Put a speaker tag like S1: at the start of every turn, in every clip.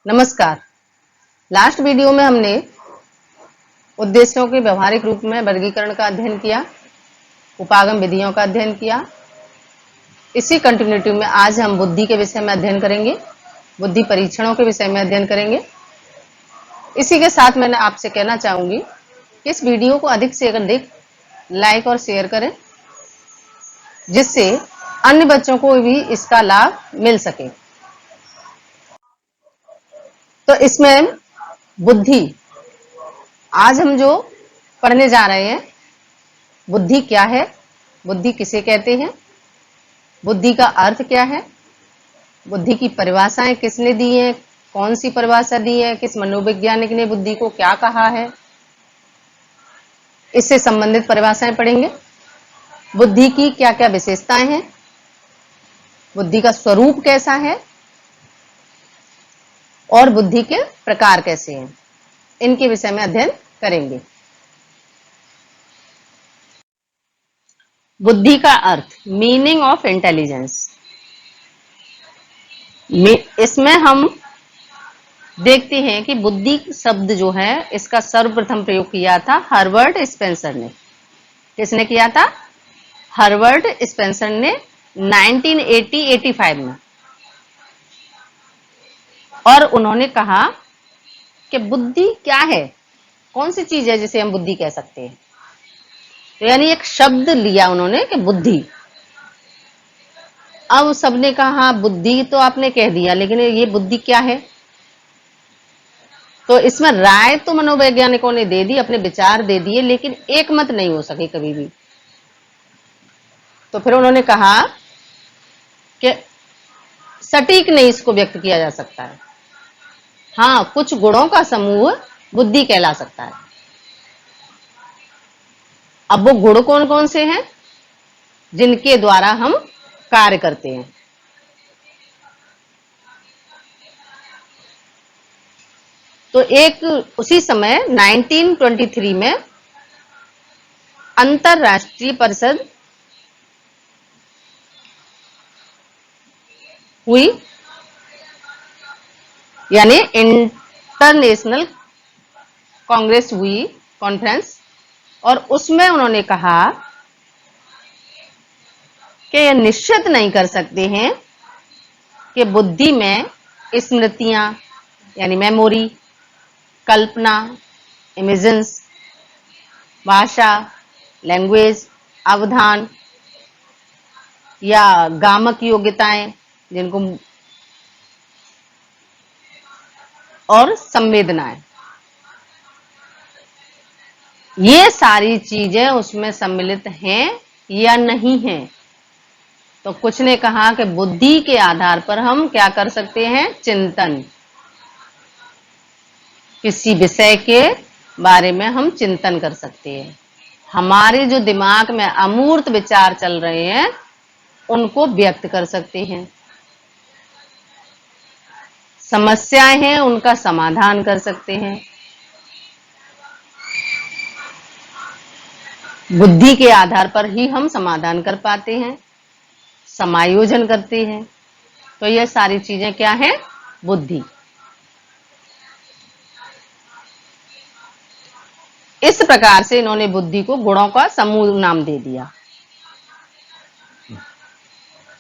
S1: नमस्कार। Last video में हमने उद्देश्यों के व्यवहारिक रूप में वर्गीकरण का अध्ययन किया, उपागम विधियों का अध्ययन किया। इसी कंटिन्यूटी में आज हम बुद्धि के विषय में अध्ययन करेंगे, बुद्धि परीक्षणों के विषय में अध्ययन करेंगे। इसी के साथ मैंने आपसे कहना चाहूंगी कि इस वीडियो को अधिक से अधिक लाइक और शेयर करें, जिससे अन्य बच्चों को भी इसका लाभ मिल सके। तो इसमें बुद्धि, आज हम जो पढ़ने जा रहे हैं, बुद्धि क्या है, बुद्धि किसे कहते हैं, बुद्धि का अर्थ क्या है, बुद्धि की परिभाषाएं किसने दी हैं, कौन सी परिभाषा दी है, किस मनोवैज्ञानिक ने बुद्धि को क्या कहा है, इससे संबंधित परिभाषाएं पढ़ेंगे। बुद्धि की क्या क्या विशेषताएं हैं, बुद्धि का स्वरूप कैसा है और बुद्धि के प्रकार कैसे हैं, इनके विषय में अध्ययन करेंगे। बुद्धि का अर्थ, मीनिंग ऑफ इंटेलिजेंस। इसमें हम देखते हैं कि बुद्धि शब्द जो है, इसका सर्वप्रथम प्रयोग किया था हर्बर्ट स्पेंसर ने। किसने किया था? हर्बर्ट स्पेंसर ने 1985 में। और उन्होंने कहा कि बुद्धि क्या है, कौन सी चीज है जिसे हम बुद्धि कह सकते हैं। तो यानी एक शब्द लिया उन्होंने कि बुद्धि। अब सबने कहा बुद्धि तो आपने कह दिया, लेकिन ये बुद्धि क्या है? तो इसमें राय तो मनोवैज्ञानिकों ने दे दी, अपने विचार दे दिए, लेकिन एक मत नहीं हो सके कभी भी। तो फिर उन्होंने कहा कि सटीक नहीं इसको व्यक्त किया जा सकता है। हाँ, कुछ गुणों का समूह बुद्धि कहला सकता है। अब वो गुण कौन कौन से हैं जिनके द्वारा हम कार्य करते हैं? तो एक उसी समय 1923 में अंतरराष्ट्रीय परिषद हुई, यानी इंटरनेशनल कांग्रेस हुई, कॉन्फ्रेंस। और उसमें उन्होंने कहा कि यह निश्चित नहीं कर सकते हैं कि बुद्धि में स्मृतियां यानी मेमोरी, कल्पना, इमेजेंस, भाषा, लैंग्वेज, अवधान या गामक योग्यताएं जिनको, और संवेदनाएं, ये सारी चीजें उसमें सम्मिलित हैं या नहीं हैं। तो कुछ ने कहा कि बुद्धि के आधार पर हम क्या कर सकते हैं? चिंतन, किसी विषय के बारे में हम चिंतन कर सकते हैं। हमारे जो दिमाग में अमूर्त विचार चल रहे हैं उनको व्यक्त कर सकते हैं, समस्याएं हैं उनका समाधान कर सकते हैं। बुद्धि के आधार पर ही हम समाधान कर पाते हैं, समायोजन करते हैं। तो ये सारी चीजें क्या हैं? बुद्धि। इस प्रकार से इन्होंने बुद्धि को गुणों का समूह नाम दे दिया।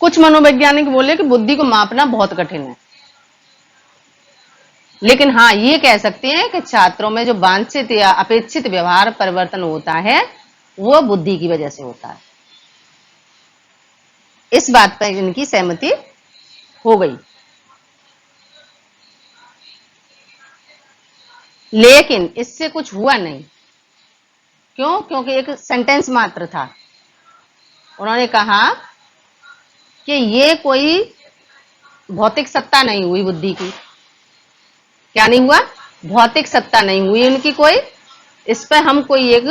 S1: कुछ मनोवैज्ञानिक बोले कि बुद्धि को मापना बहुत कठिन है, लेकिन हाँ, ये कह सकते हैं कि छात्रों में जो वांछित या अपेक्षित व्यवहार परिवर्तन होता है वो बुद्धि की वजह से होता है। इस बात पर इनकी सहमति हो गई। लेकिन इससे कुछ हुआ नहीं। क्यों? क्योंकि एक सेंटेंस मात्र था। उन्होंने कहा कि ये कोई भौतिक सत्ता नहीं हुई बुद्धि की। क्या नहीं हुआ? भौतिक सत्ता नहीं हुई उनकी कोई। इस पर हम कोई एक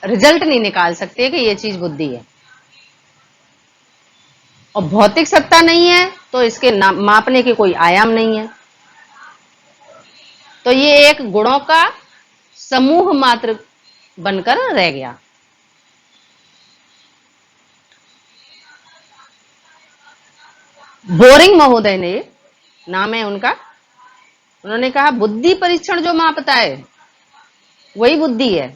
S1: रिजल्ट नहीं निकाल सकते कि ये चीज बुद्धि है। और भौतिक सत्ता नहीं है तो इसके मापने के कोई आयाम नहीं है। तो ये एक गुणों का समूह मात्र बनकर रह गया। बोरिंग महोदय ने, नाम है उनका, उन्होंने कहा बुद्धि परीक्षण जो मापता है वही बुद्धि है।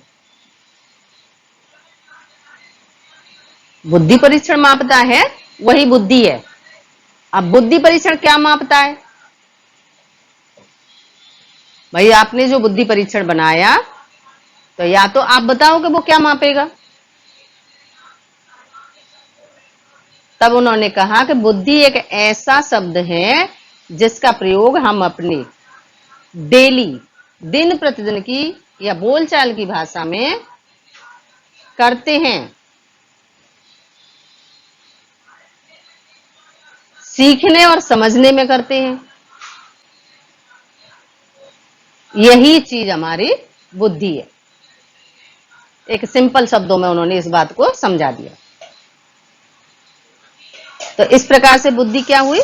S1: बुद्धि परीक्षण मापता है वही बुद्धि है। अब बुद्धि परीक्षण क्या मापता है? भाई आपने जो बुद्धि परीक्षण बनाया तो या तो आप बताओ कि वो क्या मापेगा। तब उन्होंने कहा कि बुद्धि एक ऐसा शब्द है जिसका प्रयोग हम अपने डेली, दिन प्रतिदिन की या बोलचाल की भाषा में करते हैं, सीखने और समझने में करते हैं। यही चीज हमारी बुद्धि है। एक सिंपल शब्दों में उन्होंने इस बात को समझा दिया। तो इस प्रकार से बुद्धि क्या हुई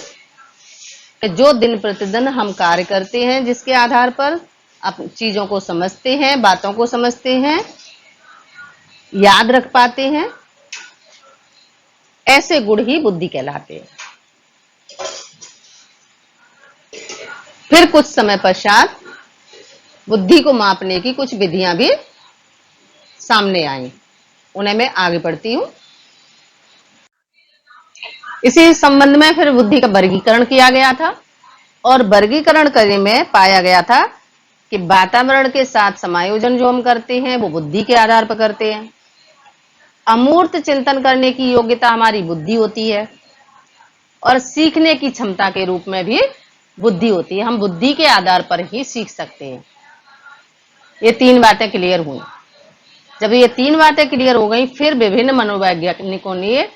S1: कि जो दिन प्रतिदिन हम कार्य करते हैं, जिसके आधार पर आप चीजों को समझते हैं, बातों को समझते हैं, याद रख पाते हैं, ऐसे गुण ही बुद्धि कहलाते हैं। फिर कुछ समय पश्चात बुद्धि को मापने की कुछ विधियां भी सामने आई, उन्हें मैं आगे बढ़ती हूं। इसी संबंध में फिर बुद्धि का वर्गीकरण किया गया था और वर्गीकरण करने में पाया गया था कि वातावरण के साथ समायोजन जो हम करते हैं वो बुद्धि के आधार पर करते हैं। अमूर्त चिंतन करने की योग्यता हमारी बुद्धि होती है और सीखने की क्षमता के रूप में भी बुद्धि होती है। हम बुद्धि के आधार पर ही सीख सकते हैं। ये तीन बातें क्लियर हुई। जब ये तीन बातें क्लियर हो गई, फिर विभिन्न मनोवैज्ञानिकों ने,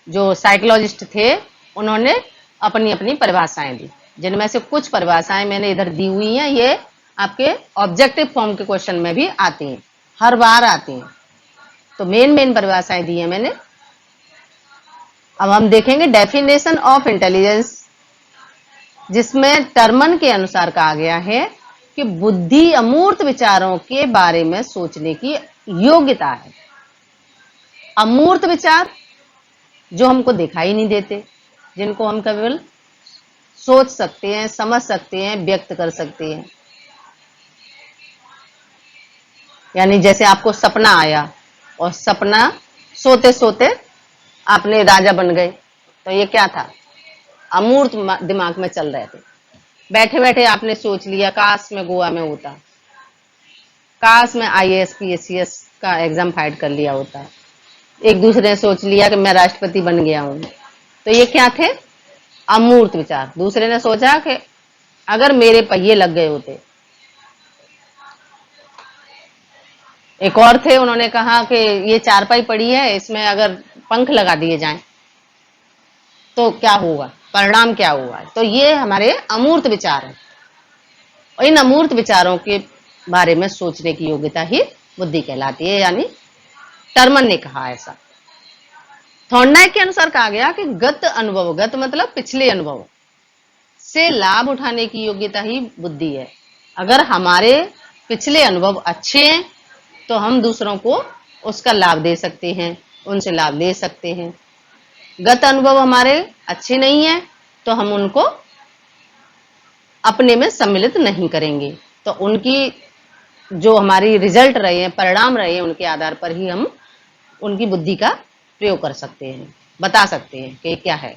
S1: जो साइकोलॉजिस्ट थे, उन्होंने अपनी अपनी परिभाषाएं दी, जिनमें से कुछ परिभाषाएं मैंने इधर दी हुई हैं। ये आपके ऑब्जेक्टिव फॉर्म के क्वेश्चन में भी आती हैं, हर बार आती हैं। तो मेन परिभाषाएं दी है मैंने। अब हम देखेंगे डेफिनेशन ऑफ इंटेलिजेंस, जिसमें टर्मन के अनुसार कहा गया है कि बुद्धि अमूर्त विचारों के बारे में सोचने की योग्यता है। अमूर्त विचार जो हमको दिखाई नहीं देते, जिनको हम केवल सोच सकते हैं, समझ सकते हैं, व्यक्त कर सकते हैं। यानी जैसे आपको सपना आया और सपना सोते सोते आपने राजा बन गए, तो ये क्या था? अमूर्त दिमाग में चल रहे थे। बैठे बैठे आपने सोच लिया काश मैं गोवा में होता, काश मैं IAS PCS का एग्जाम फाइट कर लिया होता। एक दूसरे ने सोच लिया कि मैं राष्ट्रपति बन गया हूं। तो ये क्या थे? अमूर्त विचार। दूसरे ने सोचा कि अगर मेरे पहिए लग गए होते। एक और थे, उन्होंने कहा कि ये चारपाई पड़ी है, इसमें अगर पंख लगा दिए जाएं तो क्या होगा, परिणाम क्या होगा। तो ये हमारे अमूर्त विचार हैं और इन अमूर्त विचारों के बारे में सोचने की योग्यता ही बुद्धि कहलाती है। यानी टर्मन ने कहा ऐसा। थॉर्नडाइक के अनुसार कहा गया कि गत अनुभव, गत मतलब पिछले अनुभव से लाभ उठाने की योग्यता ही बुद्धि है। अगर हमारे पिछले अनुभव अच्छे हैं तो हम दूसरों को उसका लाभ दे सकते हैं, उनसे लाभ ले सकते हैं। गत अनुभव हमारे अच्छे नहीं है तो हम उनको अपने में सम्मिलित नहीं करेंगे। तो उनकी जो हमारी रिजल्ट रहे हैं, परिणाम रहे हैं, उनके आधार पर ही हम उनकी बुद्धि का प्रयोग कर सकते हैं, बता सकते हैं कि क्या है।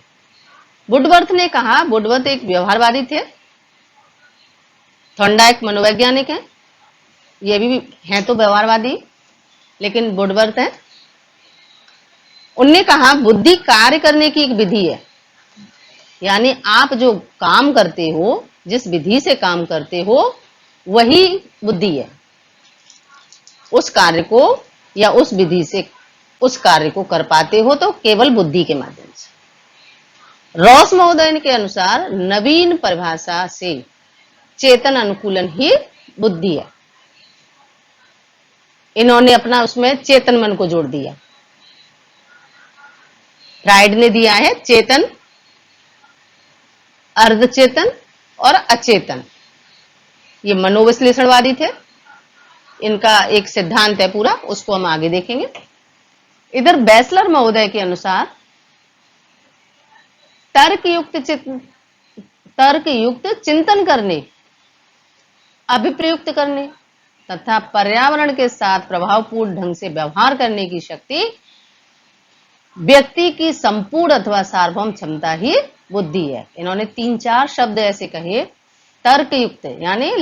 S1: वुडवर्थ ने कहा, वुडवर्थ एक व्यवहारवादी थे, थॉर्नडाइक मनोवैज्ञानिक हैं, ये भी हैं तो व्यवहारवादी, लेकिन वुडवर्थ हैं। उनने कहा बुद्धि कार्य करने की एक विधि है। यानी आप जो काम करते हो, जिस विधि से काम करते हो, वही बुद्धि है। उस कार्य को या उस विधि से उस कार्य को कर पाते हो तो केवल बुद्धि के माध्यम से। रॉस महोदय के अनुसार नवीन परिभाषा से चेतन अनुकूलन ही बुद्धि है। इन्होंने अपना उसमें चेतन मन को जोड़ दिया। फ्राइड ने दिया है चेतन, अर्धचेतन और अचेतन। ये मनोविश्लेषणवादी थे, इनका एक सिद्धांत है पूरा, उसको हम आगे देखेंगे। इधर बैचलर महोदय के अनुसार तर्क युक्त चिंतन करने अभिप्रयुक्त करने तथा पर्यावरण के साथ प्रभावपूर्ण ढंग से व्यवहार करने की शक्ति व्यक्ति की संपूर्ण अथवा सार्वभौम क्षमता ही बुद्धि है। इन्होंने 3-4 शब्द ऐसे कहे, तर्कयुक्त यानी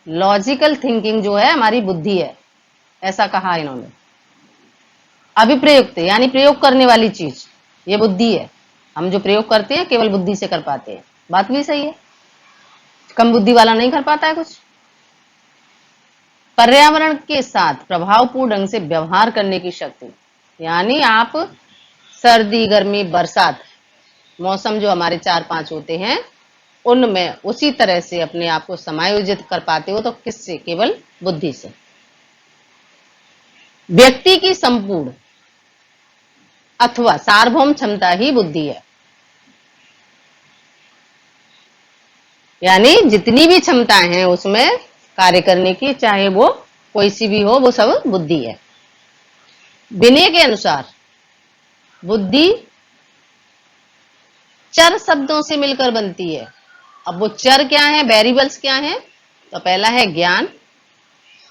S1: लॉजिकल थिंकिंग जो है हमारी बुद्धि है, ऐसा कहा इन्होंने। अभिप्रयुक्त यानी प्रयोग करने वाली चीज, ये बुद्धि है। हम जो प्रयोग करते हैं केवल बुद्धि से कर पाते हैं, बात भी सही है, कम बुद्धि वाला नहीं कर पाता है कुछ। पर्यावरण के साथ प्रभावपूर्ण ढंग से व्यवहार करने की शक्ति, यानी आप सर्दी गर्मी बरसात मौसम जो हमारे 4-5 होते हैं उनमें उसी तरह से अपने आप को समायोजित कर पाते हो, तो किससे? केवल बुद्धि से। व्यक्ति की संपूर्ण अथवा सार्वभौम क्षमता ही बुद्धि है, यानी जितनी भी क्षमताएं हैं उसमें कार्य करने की, चाहे वो कोई सी भी हो, वो सब बुद्धि है। विनय के अनुसार बुद्धि चर शब्दों से मिलकर बनती है। अब वो चर क्या है, वेरिएबल्स क्या है? तो पहला है ज्ञान,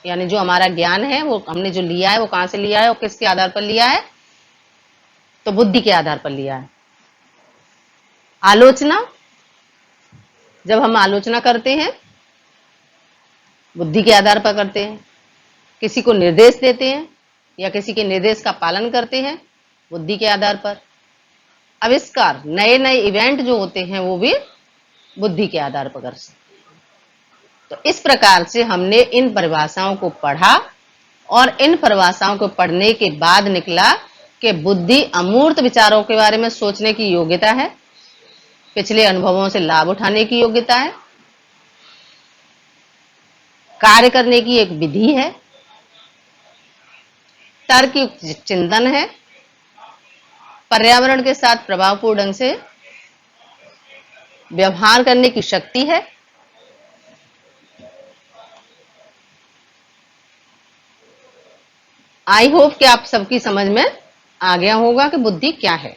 S1: यानी जो हमारा ज्ञान है वो हमने जो लिया है वो कहां से लिया है और किसके आधार पर लिया है? तो बुद्धि के आधार पर लिया है। आलोचना, जब हम आलोचना करते हैं बुद्धि के आधार पर करते हैं। किसी को निर्देश देते हैं या किसी के निर्देश का पालन करते हैं, बुद्धि के आधार पर। आविष्कार, नए नए इवेंट जो होते हैं वो भी बुद्धि के आधार पर कर सकते। तो इस प्रकार से हमने इन परिभाषाओं को पढ़ा और इन परिभाषाओं को पढ़ने के बाद निकला कि बुद्धि अमूर्त विचारों के बारे में सोचने की योग्यता है, पिछले अनुभवों से लाभ उठाने की योग्यता है, कार्य करने की एक विधि है, तर्कयुक्त चिंतन है, पर्यावरण के साथ प्रभावपूर्ण ढंग से व्यवहार करने की शक्ति है, आई होप कि आप सबकी समझ में आ गया होगा कि बुद्धि क्या है।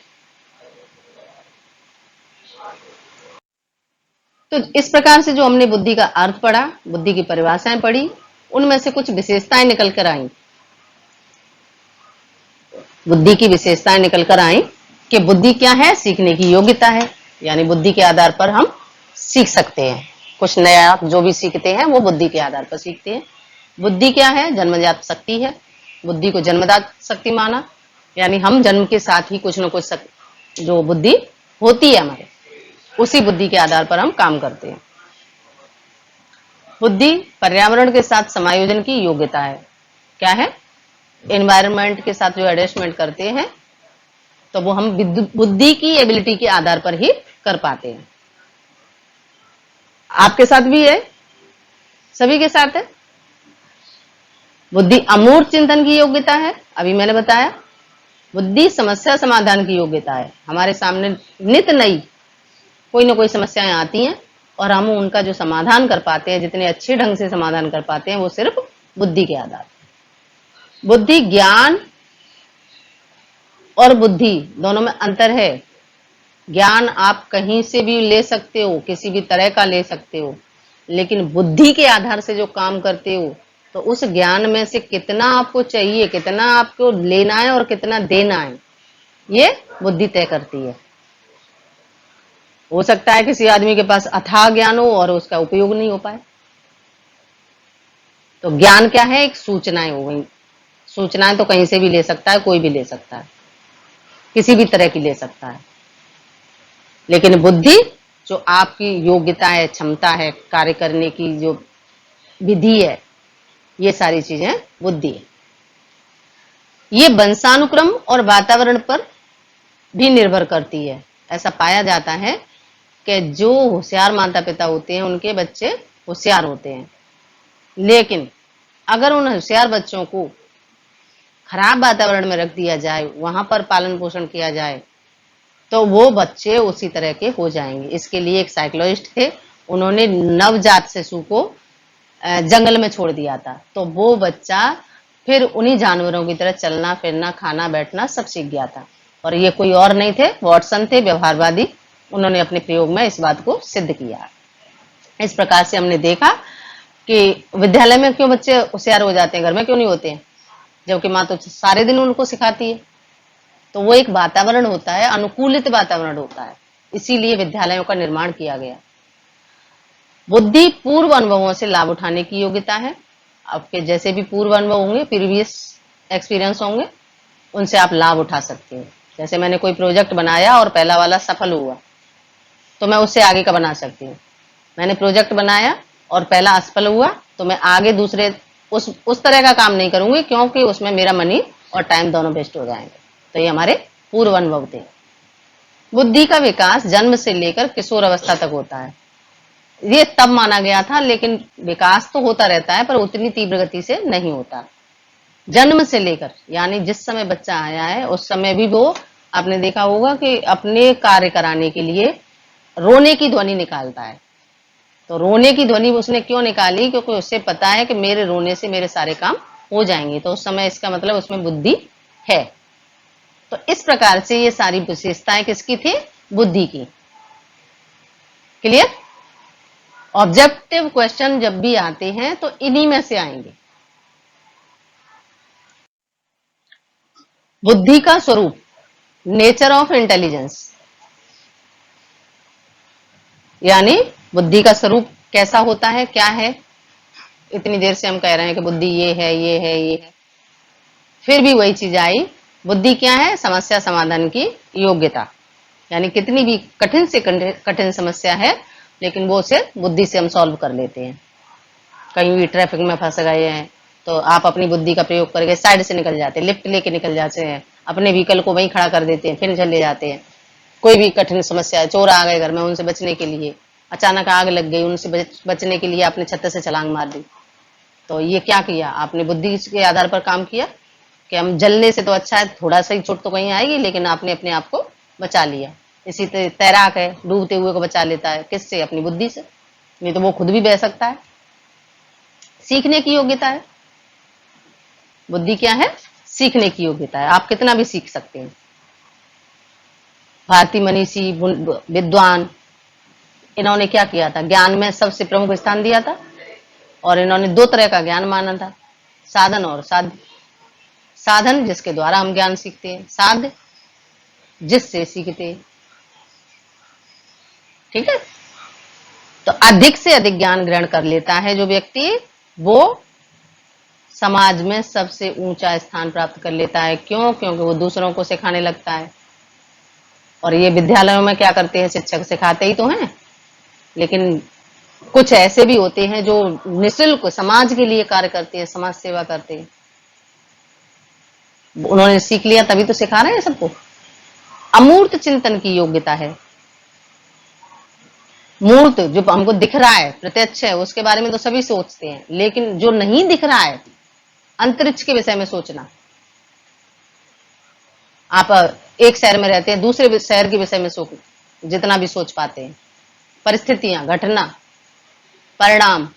S1: तो इस प्रकार से जो हमने बुद्धि का अर्थ पढ़ा, बुद्धि की परिभाषाएं पढ़ी, उनमें से कुछ विशेषताएं निकल कर आई। बुद्धि की विशेषताएं निकल कर आई कि बुद्धि क्या है? सीखने की योग्यता है, यानी बुद्धि के आधार पर हम सीख सकते हैं। कुछ नया जो भी सीखते हैं वो बुद्धि के आधार पर सीखते हैं। बुद्धि क्या है? जन्मजात शक्ति है। बुद्धि को जन्मजात शक्ति माना, यानी हम जन्म के साथ ही कुछ न कुछ जो बुद्धि होती है हमारे, उसी बुद्धि के आधार पर हम काम करते हैं। बुद्धि पर्यावरण के साथ समायोजन की योग्यता है। क्या है? एनवायरनमेंट के साथ जो एडजस्टमेंट करते हैं तो वो हम बुद्धि की एबिलिटी के आधार पर ही कर पाते हैं। आपके साथ भी है, सभी के साथ है। बुद्धि अमूर्त चिंतन की योग्यता है, अभी मैंने बताया। बुद्धि समस्या समाधान की योग्यता है। हमारे सामने नित नई कोई ना कोई समस्याएं आती हैं और हम उनका जो समाधान कर पाते हैं, जितने अच्छे ढंग से समाधान कर पाते हैं, वो सिर्फ बुद्धि के आधार पर। बुद्धि, ज्ञान और बुद्धि दोनों में अंतर है। ज्ञान आप कहीं से भी ले सकते हो, किसी भी तरह का ले सकते हो, लेकिन बुद्धि के आधार से जो काम करते हो तो उस ज्ञान में से कितना आपको चाहिए, कितना आपको लेना है और कितना देना है, ये बुद्धि तय करती है। हो सकता है किसी आदमी के पास अथाह ज्ञान हो और उसका उपयोग नहीं हो पाए। तो ज्ञान क्या है? एक सूचनाएं हो गई। सूचनाएं तो कहीं से भी ले सकता है, कोई भी ले सकता है, किसी भी तरह की ले सकता है। लेकिन बुद्धि जो आपकी योग्यता है, क्षमता है, कार्य करने की जो विधि है, ये सारी चीजें बुद्धि है। ये वंशानुक्रम और वातावरण पर भी निर्भर करती है। ऐसा पाया जाता है कि जो होशियार माता पिता होते हैं उनके बच्चे होशियार होते हैं, लेकिन अगर उन होशियार बच्चों को खराब वातावरण में रख दिया जाए, वहां पर पालन पोषण किया जाए, तो वो बच्चे उसी तरह के हो जाएंगे। इसके लिए एक साइकोलॉजिस्ट थे, उन्होंने नवजात शिशु को जंगल में छोड़ दिया था, तो वो बच्चा फिर उन्हीं जानवरों की तरह चलना फिरना, खाना बैठना सब सीख गया था। और ये कोई और नहीं थे, वॉटसन थे, व्यवहारवादी। उन्होंने अपने प्रयोग में इस बात को सिद्ध किया। इस प्रकार से हमने देखा कि विद्यालय में क्यों बच्चे होशियार हो जाते हैं, घर में क्यों नहीं होते हैं, जबकि माँ तो सारे दिन उनको सिखाती है। तो वो एक वातावरण होता है, अनुकूलित वातावरण होता है, इसीलिए विद्यालयों का निर्माण किया गया। बुद्धि पूर्व अनुभवों से लाभ उठाने की योग्यता है। आपके जैसे भी पूर्व अनुभव होंगे, प्रीवियस एक्सपीरियंस होंगे, उनसे आप लाभ उठा सकते हैं। जैसे मैंने कोई प्रोजेक्ट बनाया और पहला वाला सफल हुआ, तो मैं उससे आगे का बना सकती हूँ। मैंने प्रोजेक्ट बनाया और पहला असफल हुआ, तो मैं आगे दूसरे उस तरह का काम नहीं करूंगी, क्योंकि उसमें मेरा मनी और टाइम दोनों वेस्ट हो जाएंगे। तो ये हमारे पूर्व अनुभव थे। बुद्धि का विकास जन्म से लेकर किशोर अवस्था तक होता है। ये तब माना गया था, लेकिन विकास तो होता रहता है पर उतनी तीव्र गति से नहीं होता। जन्म से लेकर यानी जिस समय बच्चा आया है उस समय भी वो, आपने देखा होगा कि अपने कार्य कराने के लिए रोने की ध्वनि निकालता है। तो रोने की ध्वनि उसने क्यों निकाली, क्योंकि उससे पता है कि मेरे रोने से मेरे सारे काम हो जाएंगे। तो उस समय इसका मतलब उसमें बुद्धि है। तो इस प्रकार से ये सारी विशेषताएं किसकी थी, बुद्धि की। क्लियर। ऑब्जेक्टिव क्वेश्चन जब भी आते हैं तो इन्हीं में से आएंगे। बुद्धि का स्वरूप, नेचर ऑफ इंटेलिजेंस, यानी बुद्धि का स्वरूप कैसा होता है, क्या है। इतनी देर से हम कह रहे हैं कि बुद्धि ये है, ये है, ये है, फिर भी वही चीज आई। बुद्धि क्या है, समस्या समाधान की योग्यता, यानी कितनी भी कठिन से कठिन समस्या है, लेकिन वो उसे बुद्धि से हम सॉल्व कर लेते हैं। कहीं भी ट्रैफिक में फंस गए हैं तो आप अपनी बुद्धि का प्रयोग करके साइड से निकल जाते हैं, लिफ्ट लेके निकल जाते हैं, अपने व्हीकल को वहीं खड़ा कर देते हैं, फिर चले जाते हैं। कोई भी कठिन समस्या है, चोर आ गए घर में, उनसे बचने के लिए, अचानक आग लग गई, उनसे बचने के लिए आपने छत से छलांग मार दी। तो ये क्या किया, आपने बुद्धि के आधार पर काम किया कि हम जलने से तो अच्छा है, थोड़ा सा ही चोट तो कहीं आएगी, लेकिन आपने अपने आप को बचा लिया। इसी तरह तैराक है, डूबते हुए को बचा लेता है, किससे, अपनी बुद्धि से, नहीं तो वो खुद भी बह सकता है। सीखने की योग्यता है, बुद्धि क्या है, सीखने की योग्यता है, आप कितना भी सीख सकते हैं। भारतीय मनीषी विद्वान, इन्होंने क्या किया था, ज्ञान में सबसे प्रमुख स्थान दिया था, और इन्होंने दो तरह का ज्ञान माना था, साधन और साध्य। साधन जिसके द्वारा हम ज्ञान सीखते हैं, साध्य जिससे सीखते हैं। ठीक है। तो अधिक से अधिक ज्ञान ग्रहण कर लेता है जो व्यक्ति, वो समाज में सबसे ऊंचा स्थान प्राप्त कर लेता है। क्यों, क्योंकि वो दूसरों को सिखाने लगता है। और ये विद्यालयों में क्या करते हैं, शिक्षक सिखाते ही तो हैं, लेकिन कुछ ऐसे भी होते हैं जो निःशुल्क समाज के लिए कार्य करते हैं, समाज सेवा करते हैं। उन्होंने सीख लिया तभी तो सिखा रहे हैं सबको। अमूर्त चिंतन की योग्यता है। मूर्त जो हमको दिख रहा है, प्रत्यक्ष है, उसके बारे में तो सभी सोचते हैं, लेकिन जो नहीं दिख रहा है, अंतरिक्ष के विषय में सोचना। आप एक शहर में रहते हैं, दूसरे शहर के विषय में जितना भी सोच पाते हैं, परिस्थितियां, घटना, परिणाम,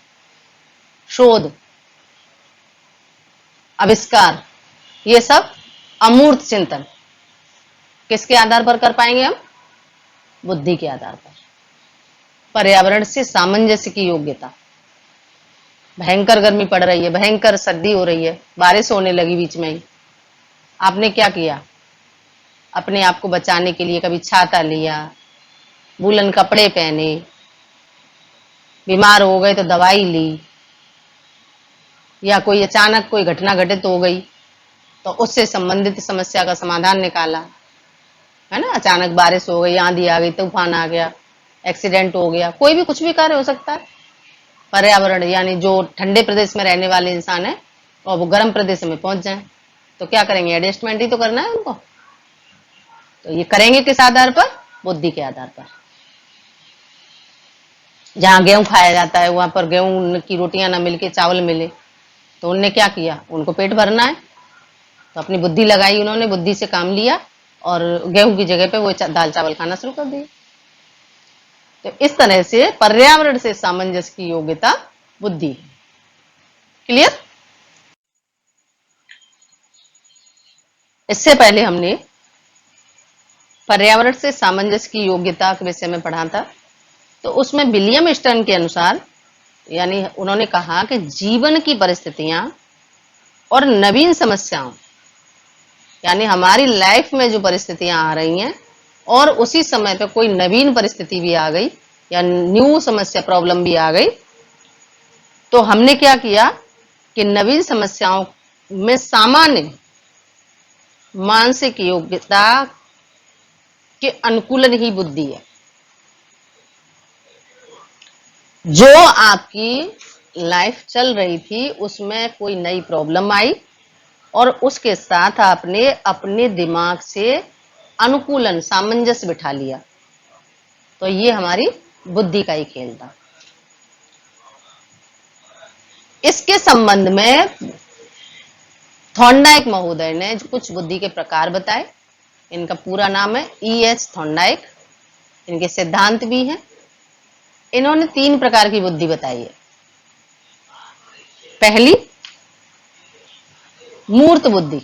S1: शोध, आविष्कार, ये सब अमूर्त चिंतन किसके आधार पर कर पाएंगे हम, बुद्धि के आधार पर। पर्यावरण से सामंजस्य की योग्यता। भयंकर गर्मी पड़ रही है, भयंकर सर्दी हो रही है, बारिश होने लगी बीच में ही, आपने क्या किया, अपने आप को बचाने के लिए कभी छाता लिया, वूलन कपड़े पहने, बीमार हो गए तो दवाई ली, या कोई अचानक कोई घटना घटित हो गई तो उससे संबंधित समस्या का समाधान निकाला, है ना। अचानक बारिश हो गई, आंधी आ गई, तूफान आ गया, एक्सीडेंट हो गया, कोई भी कुछ भी कार्य हो सकता है। पर्यावरण यानी जो ठंडे प्रदेश में रहने वाले इंसान है और वो गर्म प्रदेश में पहुंच जाए तो क्या करेंगे, एडजस्टमेंट ही तो करना है उनको। तो ये करेंगे किस आधार पर, बुद्धि के आधार पर। जहां गेहूं खाया जाता है वहां पर गेहूं की रोटियां ना मिलके चावल मिले, तो उनने क्या किया, उनको पेट भरना है, तो अपनी बुद्धि लगाई उन्होंने, बुद्धि से काम लिया और गेहूं की जगह पे वो दाल चावल खाना शुरू कर दिए। तो इस तरह से पर्यावरण से सामंजस्य की योग्यता बुद्धि। क्लियर। इससे पहले हमने पर्यावरण से सामंजस्य की योग्यता के विषय में पढ़ा था। तो उसमें विलियम स्टर्न के अनुसार, यानी उन्होंने कहा कि जीवन की परिस्थितियां और नवीन समस्याओं, यानी हमारी लाइफ में जो परिस्थितियां आ रही हैं और उसी समय पे कोई नवीन परिस्थिति भी आ गई या न्यू समस्या प्रॉब्लम भी आ गई, तो हमने क्या किया कि नवीन समस्याओं में सामान्य मानसिक योग्यता के अनुकूलन ही बुद्धि है। जो आपकी लाइफ चल रही थी उसमें कोई नई प्रॉब्लम आई और उसके साथ आपने अपने दिमाग से अनुकूलन, सामंजस्य बिठा लिया, तो ये हमारी बुद्धि का ही खेल था। इसके संबंध में थॉर्नडाइक महोदय ने कुछ बुद्धि के प्रकार बताए। इनका पूरा नाम है E.H. थॉर्नडाइक। इनके सिद्धांत भी हैं। इन्होंने 3 प्रकार की बुद्धि बताई है। पहली, मूर्त बुद्धि।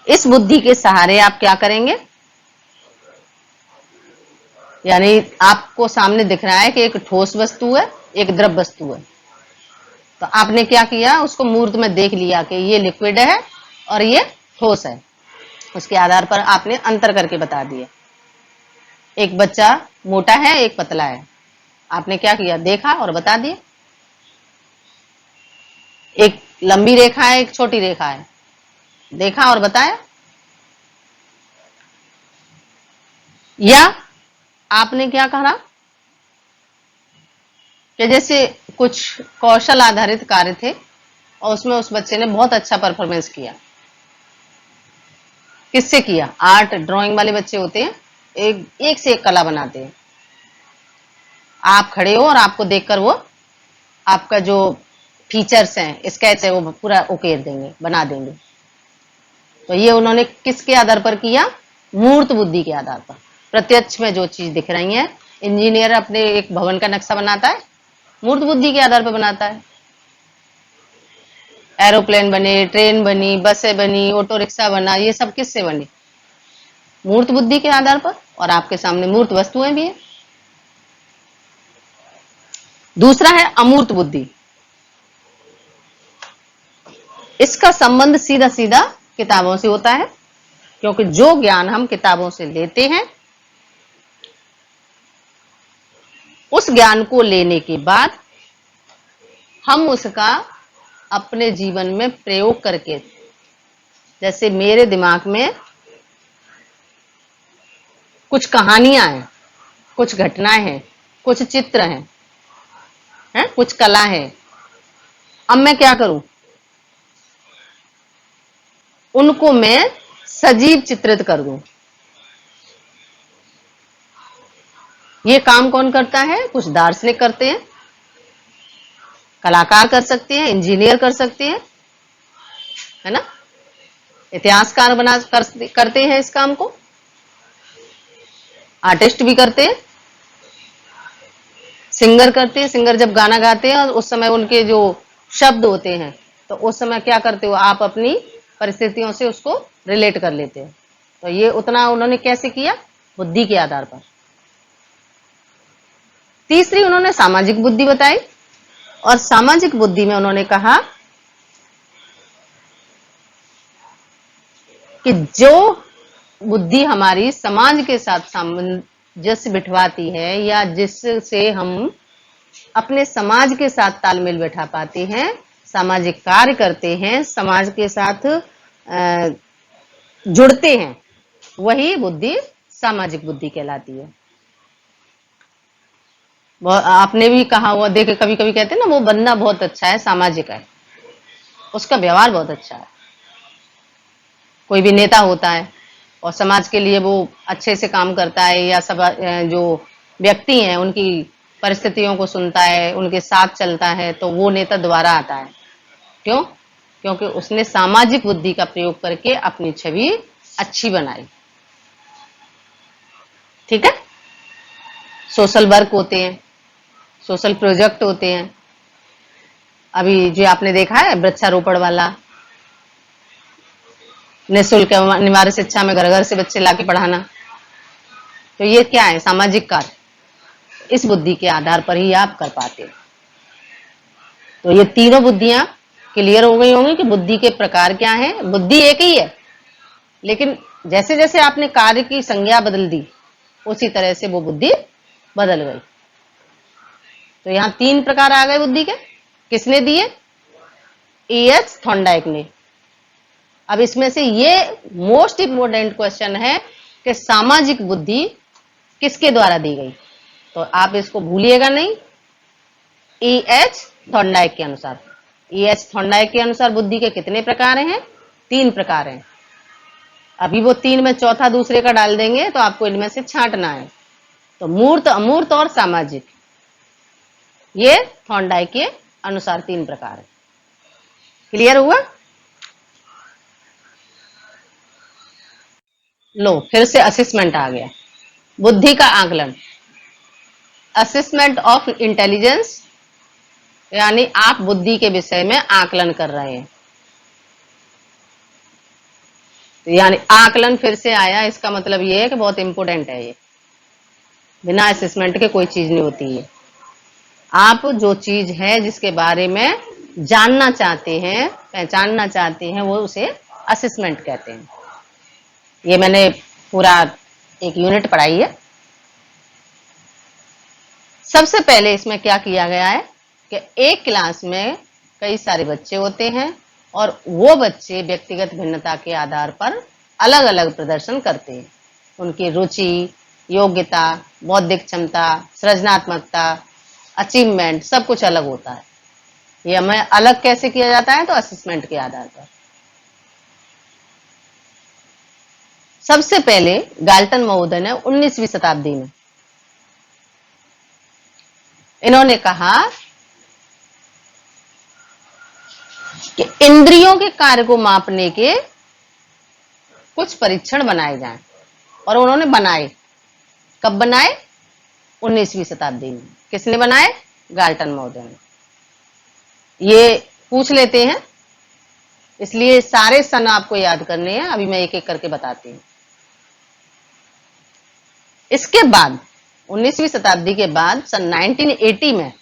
S1: इस बुद्धि के सहारे आप क्या करेंगे, यानी आपको सामने दिख रहा है कि एक ठोस वस्तु है, एक द्रव वस्तु है, तो आपने क्या किया, उसको मूर्त में देख लिया कि ये लिक्विड है और ये ठोस है। उसके आधार पर आपने अंतर करके बता दिया। एक बच्चा मोटा है, एक पतला है, आपने क्या किया, देखा और बता दिया। एक लंबी रेखा है, एक छोटी रेखा है, देखा और बताया। या आपने क्या कहा कि जैसे कुछ कौशल आधारित कार्य थे और उसमें उस बच्चे ने बहुत अच्छा परफॉर्मेंस किया। किससे किया, आर्ट ड्राइंग वाले बच्चे होते हैं, एक से एक कला बनाते हैं। आप खड़े हो और आपको देखकर वो आपका जो फीचर्स हैं, स्केच है, वो पूरा उकेर देंगे, बना देंगे। तो ये उन्होंने किसके आधार पर किया, मूर्त बुद्धि के आधार पर। प्रत्यक्ष में जो चीज दिख रही है, इंजीनियर अपने एक भवन का नक्शा बनाता है, मूर्त बुद्धि के आधार पर बनाता है। एरोप्लेन बने, ट्रेन बनी, बसें बनी, ऑटो रिक्शा बना, ये सब किससे बनी, मूर्त बुद्धि के आधार पर। और आपके सामने मूर्त वस्तुएं भी है। दूसरा है अमूर्त बुद्धि। इसका संबंध सीधा सीधा किताबों से होता है, क्योंकि जो ज्ञान हम किताबों से लेते हैं, उस ज्ञान को लेने के बाद हम उसका अपने जीवन में प्रयोग करके, जैसे मेरे दिमाग में कुछ कहानियां हैं, कुछ घटनाएं हैं, कुछ चित्र हैं, कुछ कला है, अब मैं क्या करूं, उनको मैं सजीव चित्रित कर दूं। ये काम कौन करता है, कुछ दार्शनिक करते हैं, कलाकार कर सकते हैं, इंजीनियर कर सकते हैं, है ना, इतिहासकार करते हैं इस काम को, आर्टिस्ट भी करते हैं, सिंगर करते हैं। सिंगर जब गाना गाते हैं और उस समय उनके जो शब्द होते हैं, तो उस समय क्या करते हो आप, अपनी परिस्थितियों से उसको रिलेट कर लेते हो। तो ये उतना उन्होंने कैसे किया, बुद्धि के आधार पर। तीसरी उन्होंने सामाजिक बुद्धि बताई, और सामाजिक बुद्धि में उन्होंने कहा कि जो बुद्धि हमारी समाज के साथ सामंजस्य बिठवाती है, या जिससे हम अपने समाज के साथ तालमेल बैठा पाते हैं, सामाजिक कार्य करते हैं, समाज के साथ जुड़ते हैं, वही बुद्धि सामाजिक बुद्धि कहलाती है। आपने भी कहा हुआ, देखे कभी कभी कहते हैं ना, वो बंदा बहुत अच्छा है, सामाजिक है, उसका व्यवहार बहुत अच्छा है। कोई भी नेता होता है और समाज के लिए वो अच्छे से काम करता है, या सब जो व्यक्ति हैं उनकी परिस्थितियों को सुनता है, उनके साथ चलता है, तो वो नेता दोबारा आता है। क्यों, क्योंकि उसने सामाजिक बुद्धि का प्रयोग करके अपनी छवि अच्छी बनाई। ठीक है, सोशल वर्क होते हैं, सोशल प्रोजेक्ट होते हैं। अभी जो आपने देखा है वृक्षारोपण वाला, निःशुल्क निवारक शिक्षा में घर घर से बच्चे लाके पढ़ाना, तो ये क्या है, सामाजिक कार्य, इस बुद्धि के आधार पर ही आप कर पाते हो। तो ये तीनों बुद्धियां क्लियर हो गई होंगी कि बुद्धि के प्रकार क्या हैं। बुद्धि एक ही है, लेकिन जैसे जैसे आपने कार्य की संज्ञा बदल दी, उसी तरह से वो बुद्धि बदल गई। तो यहां 3 प्रकार आ गए बुद्धि के। किसने दिए? E.H. थॉर्नडाइक ने। अब इसमें से ये मोस्ट इंपोर्टेंट क्वेश्चन है कि सामाजिक बुद्धि किसके द्वारा दी गई, तो आप इसको भूलिएगा नहीं। E.H. थॉर्नडाइक के अनुसार, E.H. थॉर्नडाइक के अनुसार बुद्धि के कितने प्रकार हैं? 3 प्रकार हैं। अभी वो 3 में चौथा दूसरे का डाल देंगे, तो आपको इनमें से छांटना है। तो मूर्त, अमूर्त और सामाजिक, ये थॉर्नडाइक के अनुसार 3 प्रकार है। क्लियर हुआ? लो, फिर से असेसमेंट आ गया। बुद्धि का आकलन, असेसमेंट ऑफ इंटेलिजेंस, यानी आप बुद्धि के विषय में आकलन कर रहे हैं। यानी आकलन फिर से आया, इसका मतलब ये है कि बहुत इंपॉर्टेंट है ये। बिना असेसमेंट के कोई चीज नहीं होती है। आप जो चीज है जिसके बारे में जानना चाहते हैं, पहचानना चाहते हैं, वो उसे असेसमेंट कहते हैं। ये मैंने पूरा एक यूनिट पढ़ाई है। सबसे पहले इसमें क्या किया गया है कि एक क्लास में कई सारे बच्चे होते हैं और वो बच्चे व्यक्तिगत भिन्नता के आधार पर अलग अलग प्रदर्शन करते हैं। उनकी रुचि, योग्यता, बौद्धिक क्षमता, सृजनात्मकता, अचीवमेंट, सब कुछ अलग होता है। ये हमें अलग कैसे किया जाता है? तो असेसमेंट के आधार पर। सबसे पहले गाल्टन महोदय ने 19वीं शताब्दी में इन्होंने कहा कि इंद्रियों के कार्य को मापने के कुछ परीक्षण बनाए जाएं, और उन्होंने बनाए। कब बनाए? 19वीं शताब्दी में। किसने बनाए? गाल्टन महोदय ने। ये पूछ लेते हैं, इसलिए सारे सन आपको याद करने हैं। अभी मैं एक एक करके बताती हूँ। इसके बाद 19वीं शताब्दी के बाद सन 1980 में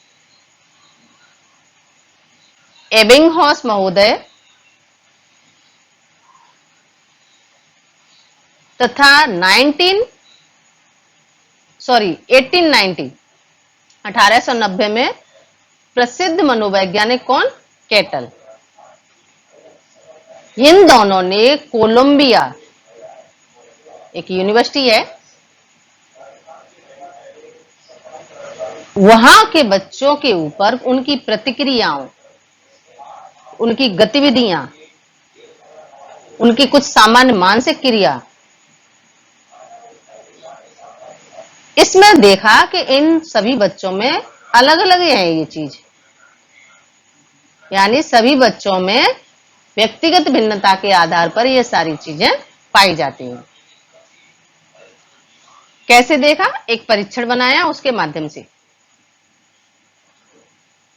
S1: एबिंगहॉस महोदय तथा 1890 में प्रसिद्ध मनोवैज्ञानिक कौन? केटल। इन दोनों ने कोलंबिया, एक यूनिवर्सिटी है, वहां के बच्चों के ऊपर उनकी प्रतिक्रियाओं, उनकी गतिविधियां, उनकी कुछ सामान्य मानसिक क्रिया, इसमें देखा कि इन सभी बच्चों में अलग अलग है ये चीज। यानी सभी बच्चों में व्यक्तिगत भिन्नता के आधार पर ये सारी चीजें पाई जाती हैं। कैसे देखा? एक परीक्षण बनाया उसके माध्यम से।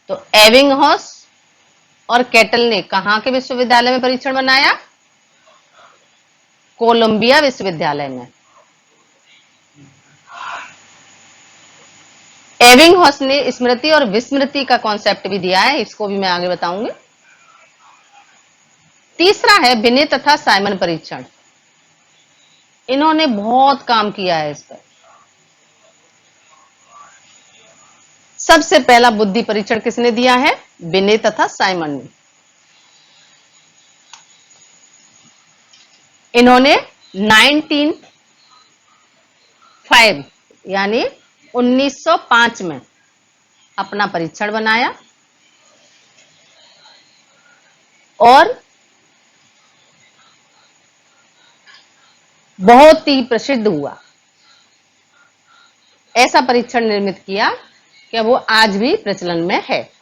S1: तो एबिंगहॉस और केटल ने कहां के विश्वविद्यालय में परीक्षण बनाया? कोलंबिया विश्वविद्यालय में। एबिंगहॉस ने स्मृति और विस्मृति का कॉन्सेप्ट भी दिया है, इसको भी मैं आगे बताऊंगी। तीसरा है बिने तथा साइमन परीक्षण। इन्होंने बहुत काम किया है इस पर। सबसे पहला बुद्धि परीक्षण किसने दिया है? बिने तथा साइमन ने। इन्होंने 1905 यानी 1905 में अपना परीक्षण बनाया और बहुत ही प्रसिद्ध हुआ। ऐसा परीक्षण निर्मित किया कि वो आज भी प्रचलन में है।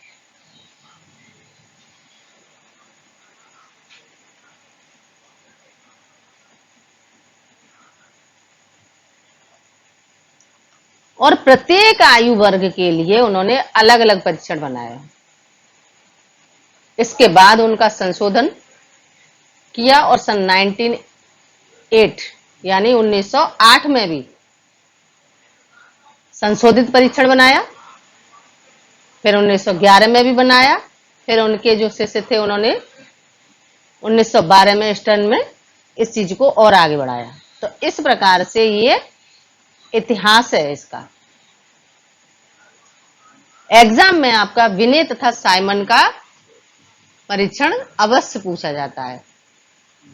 S1: और प्रत्येक आयु वर्ग के लिए उन्होंने अलग अलग परीक्षण बनाए। इसके बाद उनका संशोधन किया और सन 1908 यानी 1908 में भी संशोधित परीक्षण बनाया, फिर 1911 में भी बनाया, फिर उनके जो शिष्य थे उन्होंने 1912 में स्टर्न में इस चीज को और आगे बढ़ाया। तो इस प्रकार से ये इतिहास है इसका। एग्जाम में आपका विनय तथा साइमन का परीक्षण अवश्य पूछा जाता है।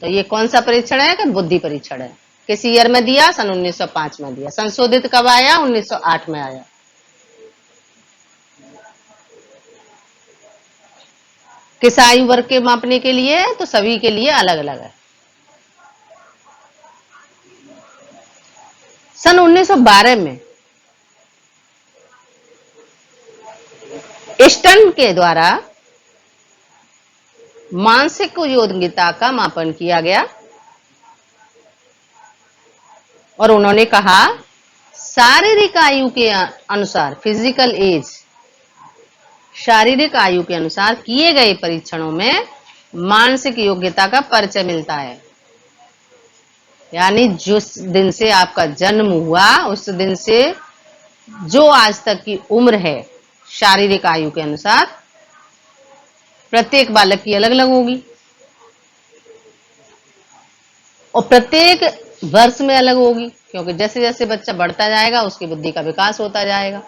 S1: तो ये कौन सा परीक्षण है? कि बुद्धि परीक्षण है। किस ईयर में दिया? सन 1905 में दिया। संशोधित कब आया? 1908 में आया। किस आयु वर्ग के मापने के लिए? तो सभी के लिए अलग अलग है। सन 1912 में स्टर्न के द्वारा मानसिक योग्यता का मापन किया गया और उन्होंने कहा शारीरिक आयु के अनुसार, फिजिकल एज, शारीरिक आयु के अनुसार किए गए परीक्षणों में मानसिक योग्यता का परिचय मिलता है। यानी जिस दिन से आपका जन्म हुआ उस दिन से जो आज तक की उम्र है शारीरिक आयु के अनुसार प्रत्येक बालक की अलग अलग होगी और प्रत्येक वर्ष में अलग होगी, क्योंकि जैसे जैसे बच्चा बढ़ता जाएगा उसकी बुद्धि का विकास होता जाएगा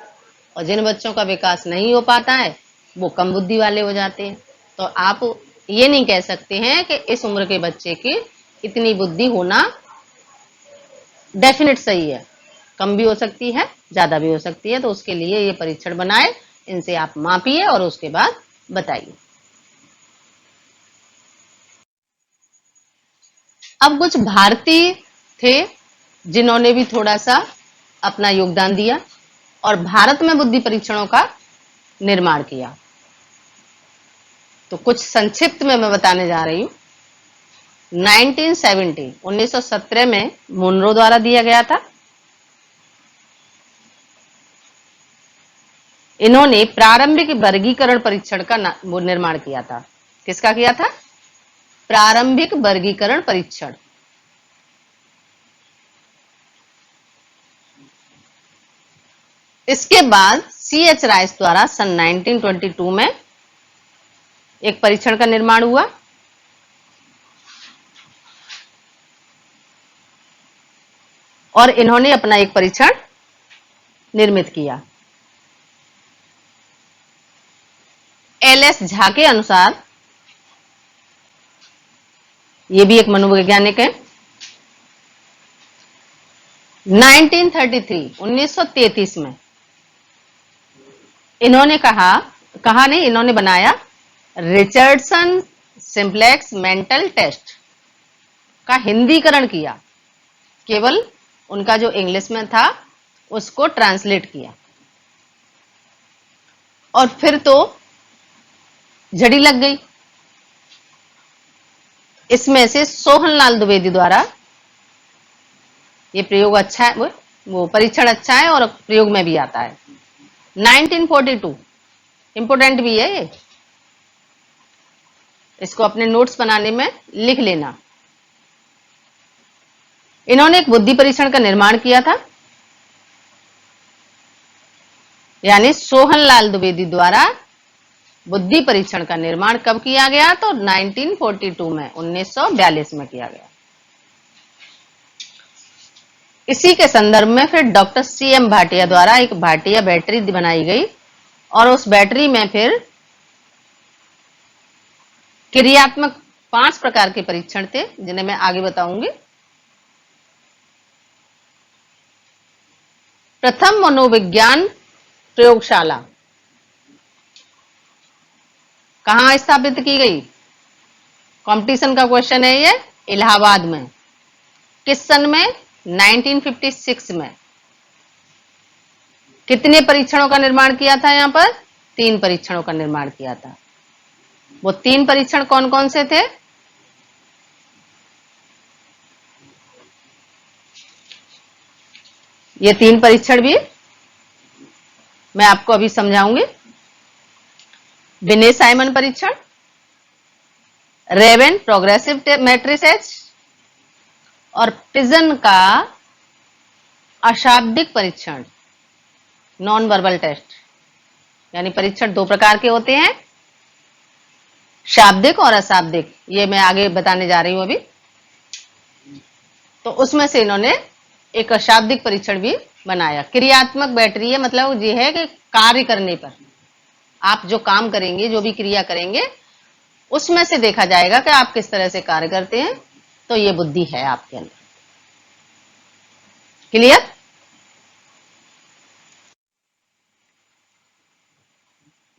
S1: और जिन बच्चों का विकास नहीं हो पाता है वो कम बुद्धि वाले हो जाते हैं। तो आप ये नहीं कह सकते हैं कि इस उम्र के बच्चे की इतनी बुद्धि होना डेफिनेट सही है, कम भी हो सकती है, ज्यादा भी हो सकती है। तो उसके लिए ये परीक्षण बनाए, इनसे आप मापिए और उसके बाद बताइए। अब कुछ भारतीय थे जिन्होंने भी थोड़ा सा अपना योगदान दिया और भारत में बुद्धि परीक्षणों का निर्माण किया। तो कुछ संक्षिप्त में मैं बताने जा रही हूं। 1917 में मुनरो द्वारा दिया गया था। इन्होंने प्रारंभिक वर्गीकरण परीक्षण का निर्माण किया था। किसका किया था? प्रारंभिक वर्गीकरण परीक्षण। इसके बाद C.H. राइस द्वारा सन 1922 में एक परीक्षण का निर्माण हुआ। और इन्होंने अपना एक परीक्षण निर्मित किया। L.S. झा के अनुसार, ये भी एक मनोवैज्ञानिक है, 1933 में इन्होंने इन्होंने बनाया रिचर्डसन सिंप्लेक्स मेंटल टेस्ट का हिंदीकरण किया। केवल उनका जो इंग्लिश में था उसको ट्रांसलेट किया और फिर तो झड़ी लग गई। इसमें से सोहनलाल द्विवेदी द्वारा ये प्रयोग अच्छा है, वो परीक्षण अच्छा है और प्रयोग में भी आता है। 1942 इंपोर्टेंट भी है ये, इसको अपने नोट्स बनाने में लिख लेना। इन्होंने एक बुद्धि परीक्षण का निर्माण किया था, यानी सोहनलाल द्विवेदी द्वारा बुद्धि परीक्षण का निर्माण कब किया गया? तो 1942 में, 1942 में किया गया। इसी के संदर्भ में फिर डॉक्टर C.M. भाटिया द्वारा एक भाटिया बैटरी बनाई गई और उस बैटरी में फिर क्रियात्मक 5 प्रकार के परीक्षण थे जिन्हें मैं आगे बताऊंगी। प्रथम मनोविज्ञान प्रयोगशाला कहां स्थापित की गई? कंपटीशन का क्वेश्चन है ये, इलाहाबाद में। किस सन में? 1956 में। कितने परीक्षणों का निर्माण किया था? यहां पर 3 परीक्षणों का निर्माण किया था। वो 3 परीक्षण कौन कौन से थे? ये 3 परीक्षण भी मैं आपको अभी समझाऊंगी। विनय साइमन परीक्षण, रेवेन प्रोग्रेसिव मैट्रिसेस और पिजन का अशाब्दिक परीक्षण। नॉन वर्बल टेस्ट, यानी परीक्षण दो प्रकार के होते हैं, शाब्दिक और अशाब्दिक। ये मैं आगे बताने जा रही हूं अभी। तो उसमें से इन्होंने एक अशाब्दिक परीक्षण भी बनाया। क्रियात्मक बैटरी है, मतलब ये है कि कार्य करने पर, आप जो काम करेंगे, जो भी क्रिया करेंगे, उसमें से देखा जाएगा कि आप किस तरह से कार्य करते हैं। तो ये बुद्धि है आपके अंदर। क्लियर?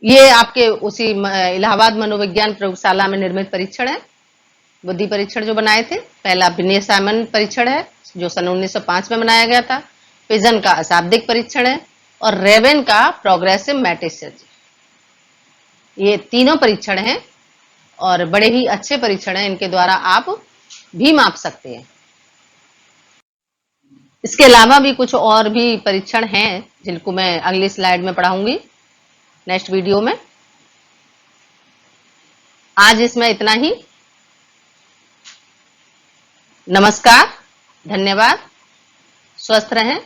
S1: ये आपके उसी इलाहाबाद मनोविज्ञान प्रयोगशाला में निर्मित परीक्षण है, बुद्धि परीक्षण जो बनाए थे। पहला विनय साइमन परीक्षण है जो सन 1905 में बनाया गया था। पिजन का अशाब्दिक परीक्षण है और रेवेन का प्रोग्रेसिव मैट्रिक्स। ये तीनों परीक्षण हैं और बड़े ही अच्छे परीक्षण हैं। इनके द्वारा आप भी माप सकते हैं। इसके अलावा भी कुछ और भी परीक्षण हैं जिनको मैं अगली स्लाइड में पढ़ाऊंगी, नेक्स्ट वीडियो में। आज इसमें इतना ही। नमस्कार, धन्यवाद, स्वस्थ रहें।